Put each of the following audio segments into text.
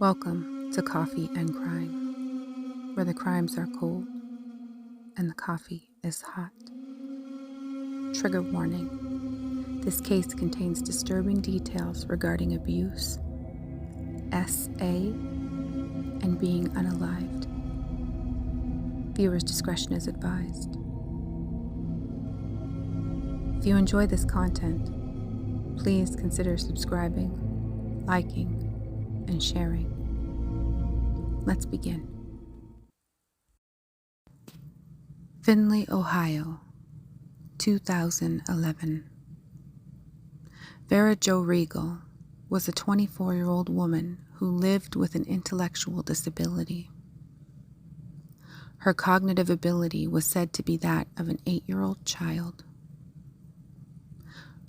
Welcome to Coffee and Crime, where the crimes are cold and the coffee is hot. Trigger warning. This case contains disturbing details regarding abuse, SA, and being unalived. Viewers' discretion is advised. If you enjoy this content, please consider subscribing, liking, and sharing. Let's begin. Findlay, Ohio, 2011. Vera Jo Regal was a 24-year-old woman who lived with an intellectual disability. Her cognitive ability was said to be that of an 8-year-old child.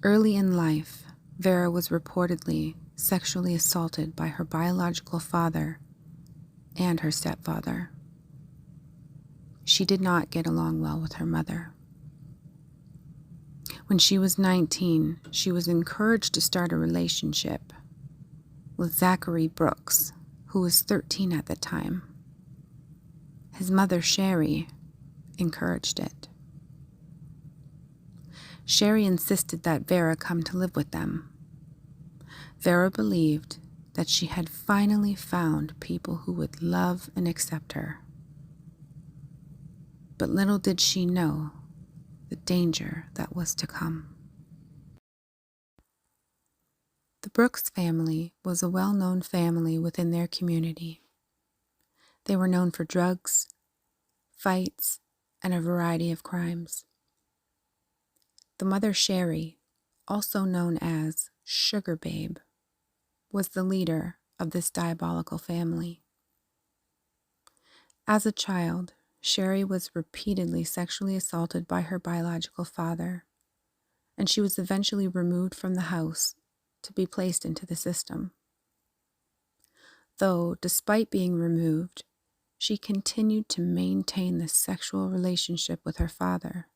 Early in life, Vera was reportedly sexually assaulted by her biological father and her stepfather. She did not get along well with her mother. When she was 19, she was encouraged to start a relationship with Zachary Brooks, who was 13 at the time. His mother, Sherry, encouraged it. Sherry insisted that Vera come to live with them. Vera believed that she had finally found people who would love and accept her. But little did she know the danger that was to come. The Brooks family was a well-known family within their community. They were known for drugs, fights, and a variety of crimes. The mother, Sherry, also known as Sugar Babe, was the leader of this diabolical family. As a child, Sherry was repeatedly sexually assaulted by her biological father, and she was eventually removed from the house to be placed into the system. Though, despite being removed, she continued to maintain this sexual relationship with her father,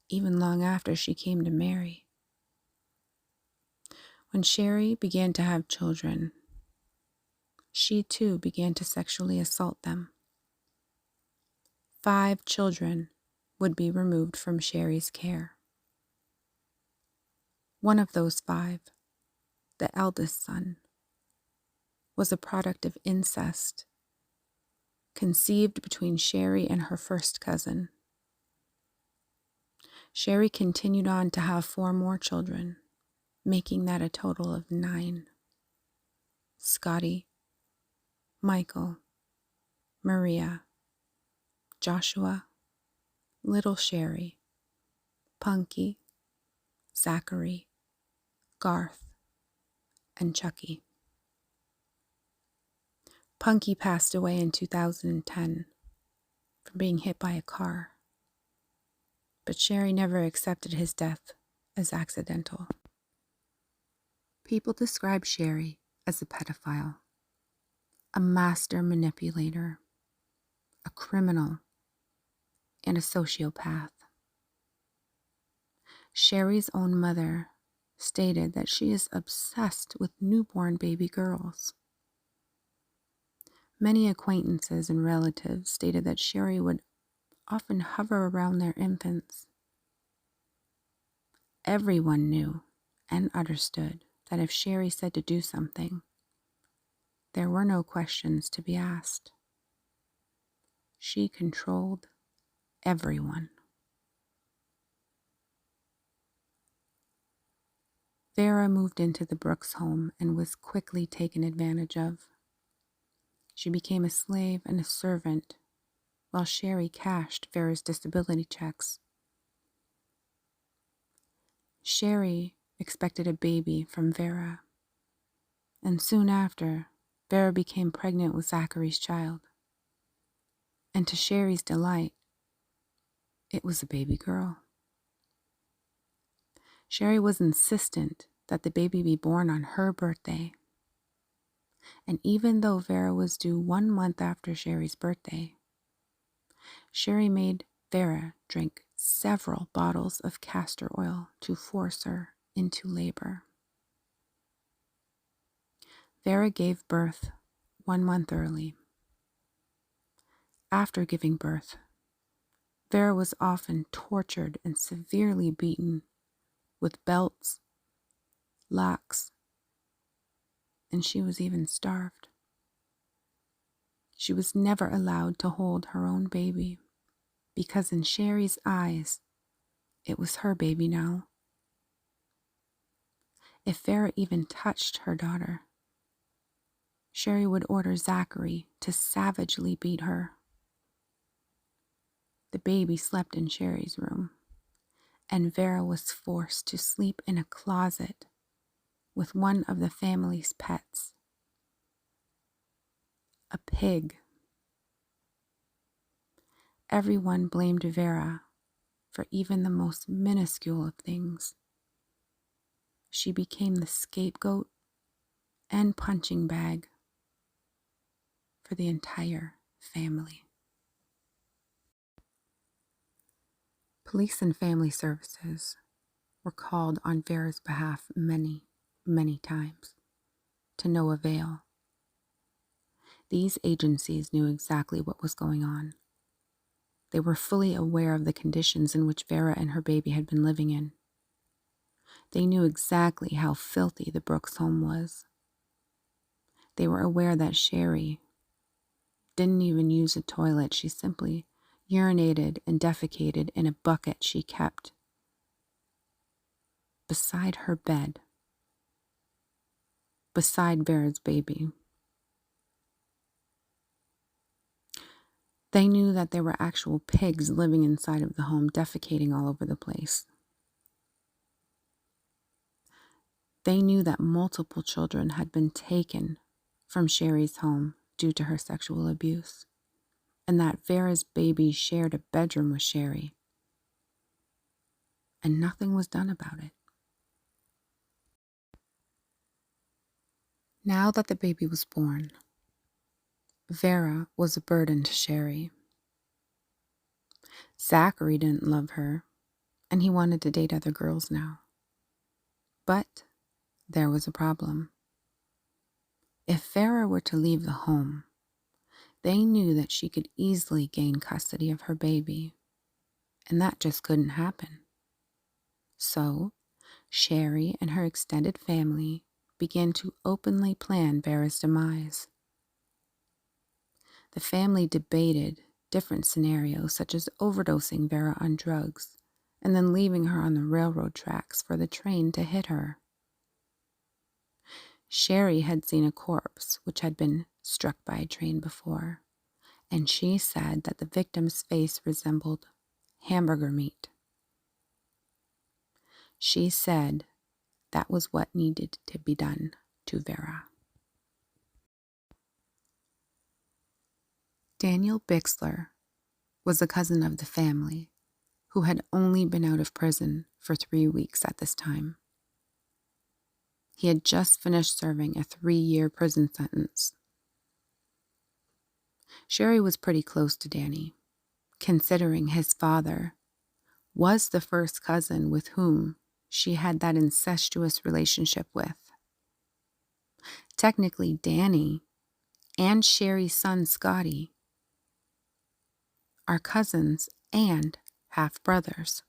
even long after she came to marry. When Sherry began to have children, she too began to sexually assault them. 5 children would be removed from Sherry's care. One of those 5, the eldest son, was a product of incest, conceived between Sherry and her first cousin. Sherry continued on to have 4 more children, making that a total of 9. Scotty, Michael, Maria, Joshua, Little Sherry, Punky, Zachary, Garth, and Chucky. Punky passed away in 2010 from being hit by a car, but Sherry never accepted his death as accidental. People describe Sherry as a pedophile, a master manipulator, a criminal, and a sociopath. Sherry's own mother stated that she is obsessed with newborn baby girls. Many acquaintances and relatives stated that Sherry would often hover around their infants. Everyone knew and understood that if Sherry said to do something, there were no questions to be asked. She controlled everyone. Vera moved into the Brooks home and was quickly taken advantage of. She became a slave and a servant while Sherry cashed Vera's disability checks. Sherry expected a baby from Vera, and soon after, Vera became pregnant with Zachary's child. And to Sherry's delight, it was a baby girl. Sherry was insistent that the baby be born on her birthday. And even though Vera was due 1 month after Sherry's birthday, Sherry made Vera drink several bottles of castor oil to force her into labor. Vera gave birth 1 month early. After giving birth, Vera was often tortured and severely beaten with belts, locks, and she was even starved. She was never allowed to hold her own baby because in Sherry's eyes, it was her baby now. If Vera even touched her daughter, Sherry would order Zachary to savagely beat her. The baby slept in Sherry's room, and Vera was forced to sleep in a closet with one of the family's pets, a pig. Everyone blamed Vera for even the most minuscule of things. She became the scapegoat and punching bag for the entire family. Police and family services were called on Vera's behalf many, many times, to no avail. These agencies knew exactly what was going on. They were fully aware of the conditions in which Vera and her baby had been living in. They knew exactly how filthy the Brooks home was. They were aware that Sherry didn't even use a toilet. She simply urinated and defecated in a bucket she kept beside her bed, beside Vera's baby. They knew that there were actual pigs living inside of the home, defecating all over the place. They knew that multiple children had been taken from Sherry's home due to her sexual abuse, and that Vera's baby shared a bedroom with Sherry, and nothing was done about it. Now that the baby was born, Vera was a burden to Sherry. Zachary didn't love her, and he wanted to date other girls now. But there was a problem. If Vera were to leave the home, they knew that she could easily gain custody of her baby, and that just couldn't happen. So, Sherry and her extended family began to openly plan Vera's demise. The family debated different scenarios, such as overdosing Vera on drugs and then leaving her on the railroad tracks for the train to hit her. Sherry had seen a corpse which had been struck by a train before, and she said that the victim's face resembled hamburger meat. She said that was what needed to be done to Vera. Daniel Bixler was a cousin of the family who had only been out of prison for 3 weeks at this time. He had just finished serving a 3-year prison sentence. Sherry was pretty close to Danny, considering his father was the first cousin with whom she had that incestuous relationship with. Technically, Danny and Sherry's son Scotty are cousins and half-brothers.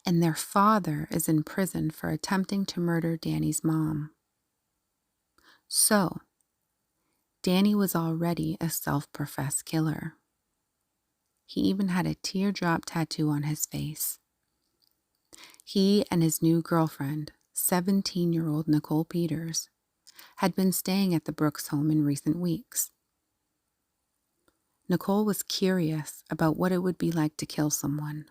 And their father is in prison for attempting to murder Danny's mom. So, Danny was already a self-professed killer. He even had a teardrop tattoo on his face. He and his new girlfriend, 17-year-old Nicole Peters, had been staying at the Brooks home in recent weeks. Nicole was curious about what it would be like to kill someone,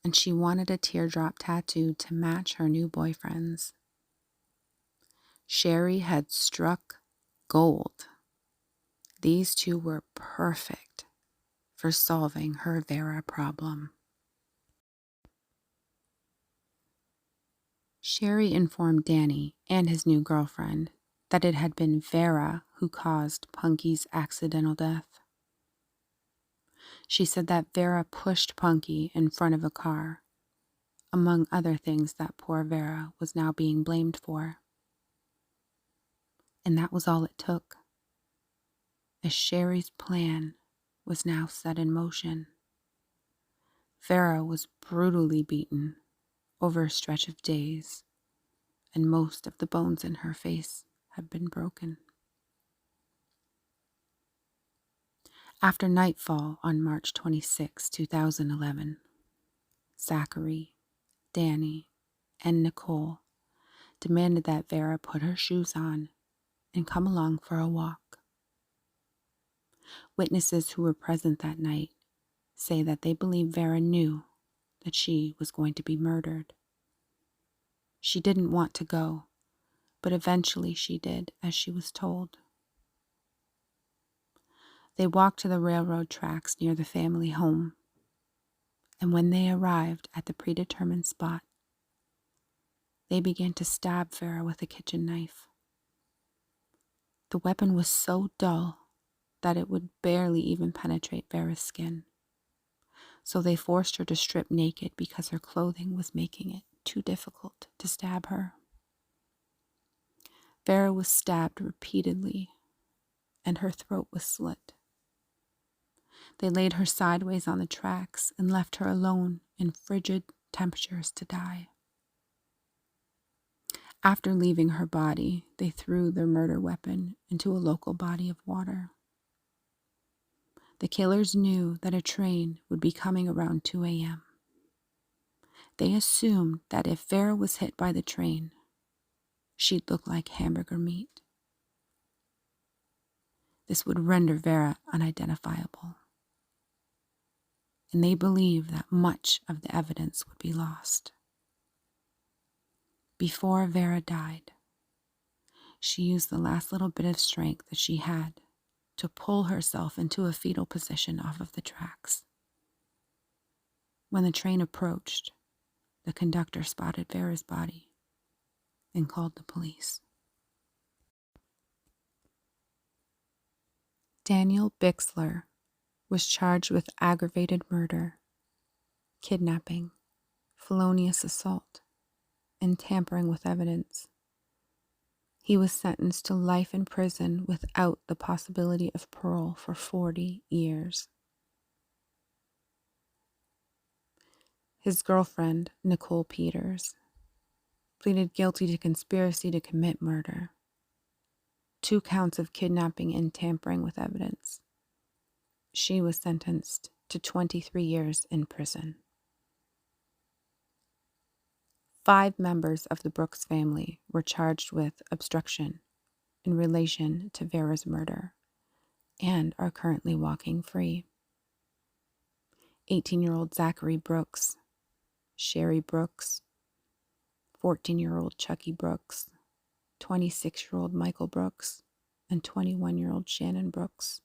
and she wanted a teardrop tattoo to match her new boyfriend's. Sherry had struck gold. These two were perfect for solving her Vera problem. Sherry informed Danny and his new girlfriend that it had been Vera who caused Punky's accidental death. She said that Vera pushed Punky in front of a car, among other things that poor Vera was now being blamed for. And that was all it took, as Sherry's plan was now set in motion. Vera was brutally beaten over a stretch of days, and most of the bones in her face had been broken. After nightfall on March 26, 2011, Zachary, Danny, and Nicole demanded that Vera put her shoes on and come along for a walk. Witnesses who were present that night say that they believe Vera knew that she was going to be murdered. She didn't want to go, but eventually she did as she was told. They walked to the railroad tracks near the family home, and when they arrived at the predetermined spot, they began to stab Vera with a kitchen knife. The weapon was so dull that it would barely even penetrate Vera's skin, so they forced her to strip naked because her clothing was making it too difficult to stab her. Vera was stabbed repeatedly, and her throat was slit. They laid her sideways on the tracks and left her alone in frigid temperatures to die. After leaving her body, they threw their murder weapon into a local body of water. The killers knew that a train would be coming around 2 a.m. They assumed that if Vera was hit by the train, she'd look like hamburger meat. This would render Vera unidentifiable, and they believed that much of the evidence would be lost. Before Vera died, she used the last little bit of strength that she had to pull herself into a fetal position off of the tracks. When the train approached, the conductor spotted Vera's body and called the police. Daniel Bixler was charged with aggravated murder, kidnapping, felonious assault, and tampering with evidence. He was sentenced to life in prison without the possibility of parole for 40 years. His girlfriend, Nicole Peters, pleaded guilty to conspiracy to commit murder, 2 counts of kidnapping and tampering with evidence. She was sentenced to 23 years in prison. 5 members of the Brooks family were charged with obstruction in relation to Vera's murder and are currently walking free. 18-year-old Zachary Brooks, Sherry Brooks, 14-year-old Chucky Brooks, 26-year-old Michael Brooks, and 21-year-old Shannon Brooks.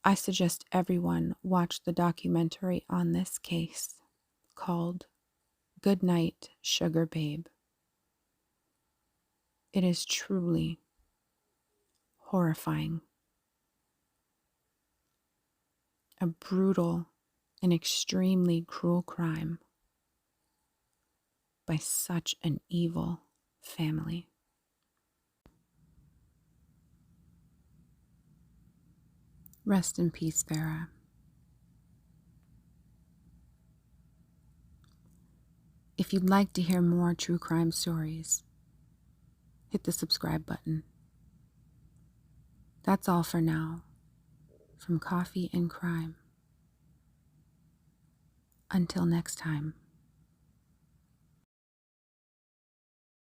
I suggest everyone watch the documentary on this case called Good Night, Sugar Babe. It is truly horrifying. A brutal and extremely cruel crime by such an evil family. Rest in peace, Vera. If you'd like to hear more true crime stories, hit the subscribe button. That's all for now. From Coffee and Crime. Until next time.